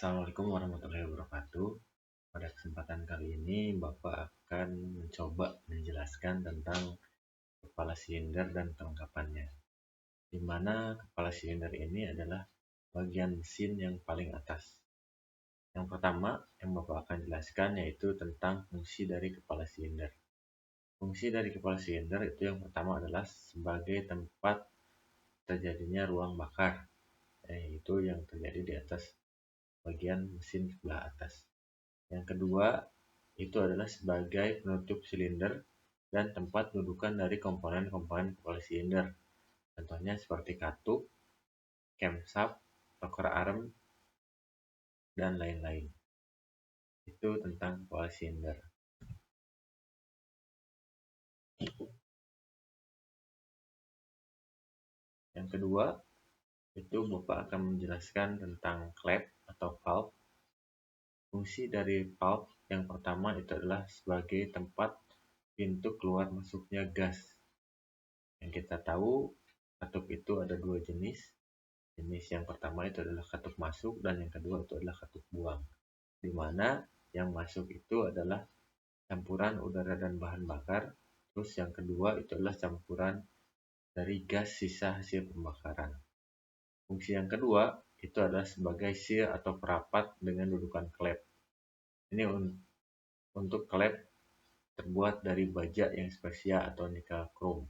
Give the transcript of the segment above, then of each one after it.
Assalamualaikum warahmatullahi wabarakatuh. Pada kesempatan kali ini, Bapak akan mencoba menjelaskan tentang kepala silinder dan kelengkapannya. Di mana kepala silinder ini adalah bagian mesin yang paling atas. Yang pertama yang Bapak akan jelaskan yaitu tentang fungsi dari kepala silinder. Fungsi dari kepala silinder itu yang pertama adalah sebagai tempat terjadinya ruang bakar, yaitu yang terjadi di atas bagian mesin sebelah atas. Yang kedua, itu adalah sebagai penutup silinder dan tempat dudukan dari komponen-komponen kepala silinder. Contohnya seperti katup, camshaft, rocker arm, dan lain-lain. Itu tentang kepala silinder. Yang kedua, itu Bapak akan menjelaskan tentang klep atau valve. Fungsi dari valve yang pertama itu adalah sebagai tempat pintu keluar masuknya gas. Yang kita tahu, katup itu ada dua jenis. Jenis yang pertama itu adalah katup masuk dan yang kedua itu adalah katup buang. Di mana yang masuk itu adalah campuran udara dan bahan bakar. Terus yang kedua itu adalah campuran dari gas sisa hasil pembakaran. Fungsi yang kedua itu adalah sebagai seal atau perapat dengan dudukan klep. Ini untuk klep terbuat dari baja yang spesial atau nikel chrome.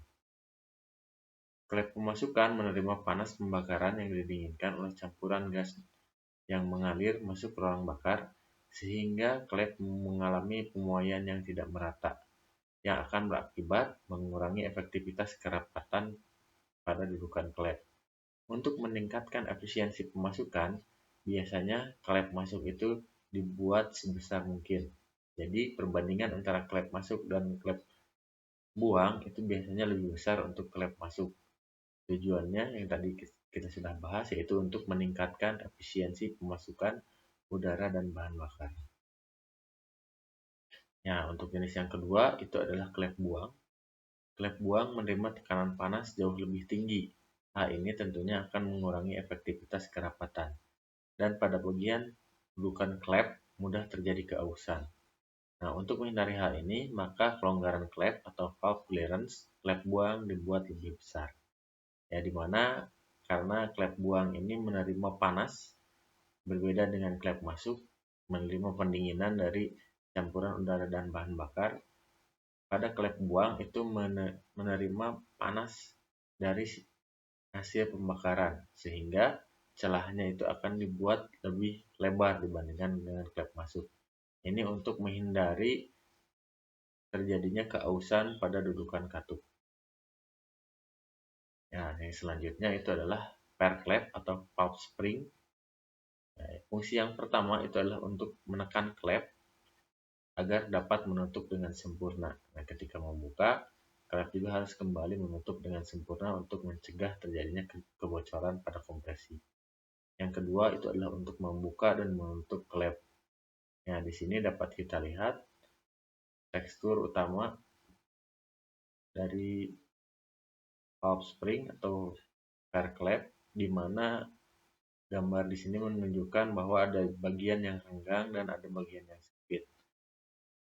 Klep pemasukan menerima panas pembakaran yang didinginkan oleh campuran gas yang mengalir masuk ke ruang bakar sehingga klep mengalami pemuaian yang tidak merata yang akan berakibat mengurangi efektivitas kerapatan pada dudukan klep. Untuk meningkatkan efisiensi pemasukan, biasanya klep masuk itu dibuat sebesar mungkin. Jadi perbandingan antara klep masuk dan klep buang itu biasanya lebih besar untuk klep masuk. Tujuannya yang tadi kita sudah bahas yaitu untuk meningkatkan efisiensi pemasukan udara dan bahan bakar. Ya, untuk jenis yang kedua itu adalah klep buang. Klep buang menerima tekanan panas jauh lebih tinggi. Hal ini tentunya akan mengurangi efektivitas kerapatan. Dan pada bagian dudukan klep mudah terjadi keausan. Nah, untuk menghindari hal ini, maka kelonggaran klep atau valve clearance klep buang dibuat lebih besar. Ya, dimana karena klep buang ini menerima panas berbeda dengan klep masuk, menerima pendinginan dari campuran udara dan bahan bakar. Pada klep buang itu menerima panas dari hasil pembakaran, sehingga celahnya itu akan dibuat lebih lebar dibandingkan dengan klep masuk. Ini untuk menghindari terjadinya keausan pada dudukan katup. Nah, yang selanjutnya itu adalah per klep atau valve spring. Nah, fungsi yang pertama itu adalah untuk menekan klep agar dapat menutup dengan sempurna. Nah, ketika membuka, klep juga harus kembali menutup dengan sempurna untuk mencegah terjadinya kebocoran pada kompresi. Yang kedua itu adalah untuk membuka dan menutup klep. Nah, di sini dapat kita lihat tekstur utama dari valve spring atau per klep, di mana gambar di sini menunjukkan bahwa ada bagian yang renggang dan ada bagian yang sempit.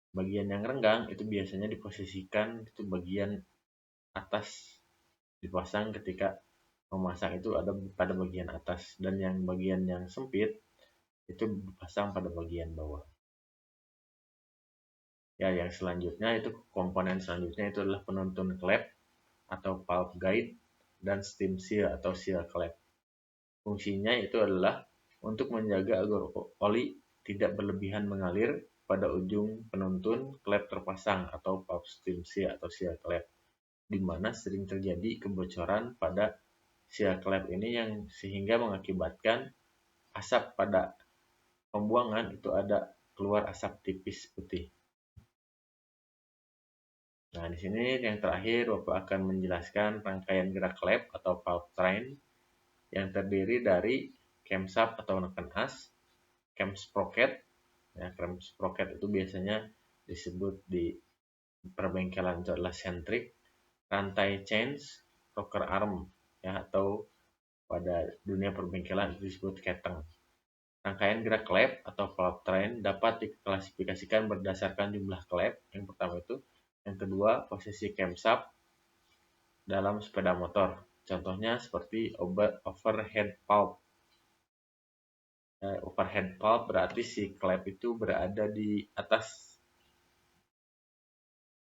Bagian yang renggang itu biasanya diposisikan itu bagian atas, dipasang ketika memasang itu ada pada bagian atas, dan yang bagian yang sempit itu dipasang pada bagian bawah. Ya, yang selanjutnya itu komponen selanjutnya itu adalah penuntun klep atau valve guide dan steam seal atau seal klep. Fungsinya itu adalah untuk menjaga agar oli tidak berlebihan mengalir pada ujung penuntun klep terpasang atau valve steam seal atau seal klep, di mana sering terjadi kebocoran pada seal klep ini yang sehingga mengakibatkan asap pada pembuangan itu ada keluar asap tipis putih. Nah, di sini yang terakhir Bapak akan menjelaskan rangkaian gerak klep atau valve train yang terdiri dari camshaft atau neken as, cam sprocket. Ya, cam sprocket itu biasanya disebut di perbengkelan itu adalah centric, rantai chains, rocker arm, ya, atau pada dunia perbengkelan itu disebut keteng. Rangkaian gerak klep atau valve train dapat diklasifikasikan berdasarkan jumlah klep. Yang pertama itu. Yang kedua, posisi camshaft dalam sepeda motor. Contohnya seperti overhead valve. Overhead valve berarti si klep itu berada di atas.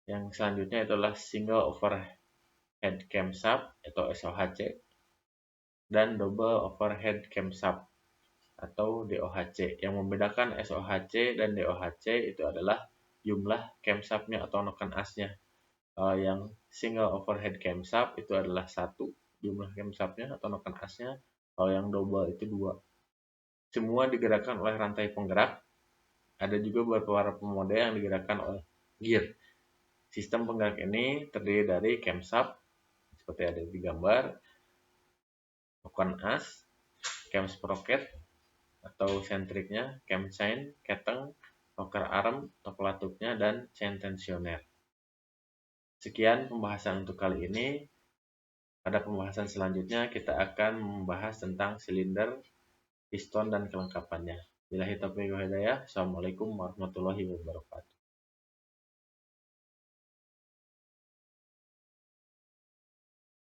Yang selanjutnya adalah single overhead camshaft atau SOHC dan double overhead camshaft atau DOHC. Yang membedakan SOHC dan DOHC itu adalah jumlah camshaftnya atau noken asnya. Yang single overhead camshaft itu adalah 1 jumlah camshaftnya atau noken asnya. Kalau yang double itu 2. Semua digerakkan oleh rantai penggerak. Ada juga beberapa mode yang digerakkan oleh gear. Sistem penggerak ini terdiri dari camshaft seperti ada di gambar, noken as, cam sprocket atau sentriknya, cam chain, keteng, rocker arm atau pelatupnya, dan chain tensioner. Sekian pembahasan untuk kali ini. Pada pembahasan selanjutnya kita akan membahas tentang silinder, piston, dan kelengkapannya. Billahi taufiq wal hidayah. Assalamualaikum warahmatullahi wabarakatuh.